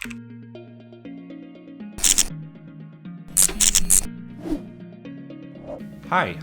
Hi,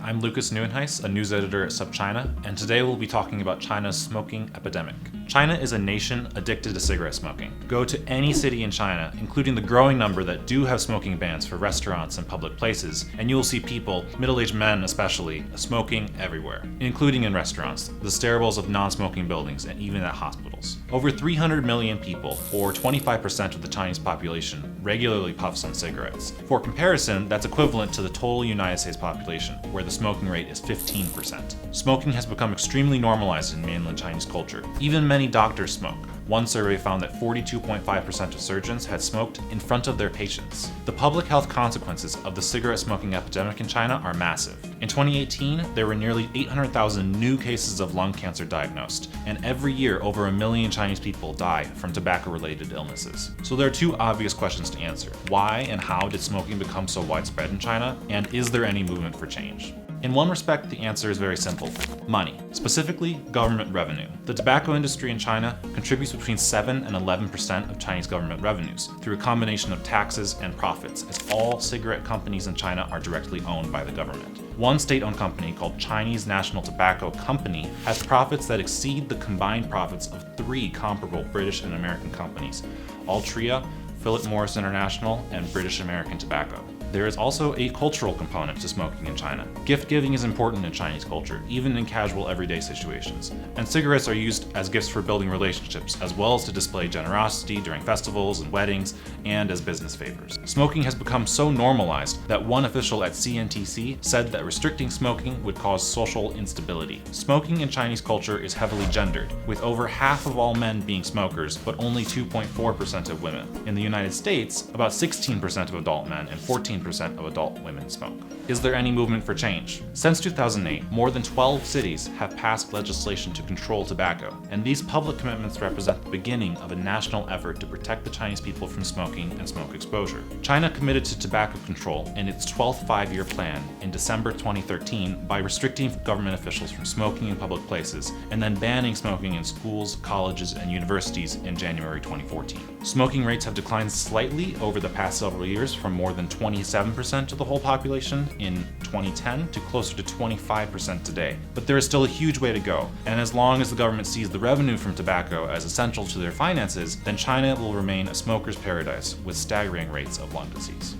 I'm Niewenhuis, a news editor at SupChina, and today we'll be talking about China's smoking epidemic. China is a nation addicted to cigarette smoking. Go to any city in China, including the growing number that do have smoking bans for restaurants and public places, and you will see people, middle-aged men especially, smoking everywhere, including in restaurants, the stairwells of non-smoking buildings, and even at hospitals. Over 300 million people, or 25% of the Chinese population, regularly puffs on cigarettes. For comparison, that's equivalent to the total United States population, where the smoking rate is 15%. Smoking has become extremely normalized in mainland Chinese culture. Even many doctors smoke. One survey found that 42.5% of surgeons had smoked in front of their patients. The public health consequences of the cigarette smoking epidemic in China are massive. In 2018, there were nearly 800,000 new cases of lung cancer diagnosed, and every year over 1 million Chinese people die from tobacco-related illnesses. So there are two obvious questions to answer. Why and how did smoking become so widespread in China, and is there any movement for change? In one respect, the answer is very simple. Money. Specifically, government revenue. The tobacco industry in China contributes between 7 and 11% of Chinese government revenues through a combination of taxes and profits, as all cigarette companies in China are directly owned by the government. One state-owned company called Chinese National Tobacco Company has profits that exceed the combined profits of 3 comparable British and American companies: Altria, Philip Morris International, and British American Tobacco. There is also a cultural component to smoking in China. Gift giving is important in Chinese culture, even in casual everyday situations. And cigarettes are used as gifts for building relationships, as well as to display generosity during festivals and weddings, and as business favors. Smoking has become so normalized that one official at CNTC said that restricting smoking would cause social instability. Smoking in Chinese culture is heavily gendered, with over half of all men being smokers, but only 2.4% of women. In the United States, about 16% of adult men and 14% of adult women smoke. Is there any movement for change? Since 2008, more than 12 cities have passed legislation to control tobacco, and these public commitments represent the beginning of a national effort to protect the Chinese people from smoking and smoke exposure. China committed to tobacco control in its 12th five-year plan in December 2013 by restricting government officials from smoking in public places, and then banning smoking in schools, colleges, and universities in January 2014. Smoking rates have declined slightly over the past several years, from more than 27% of the whole population in 2010 to closer to 25% today. But there is still a huge way to go, and as long as the government sees the revenue from tobacco as essential to their finances, then China will remain a smoker's paradise with staggering rates of lung disease.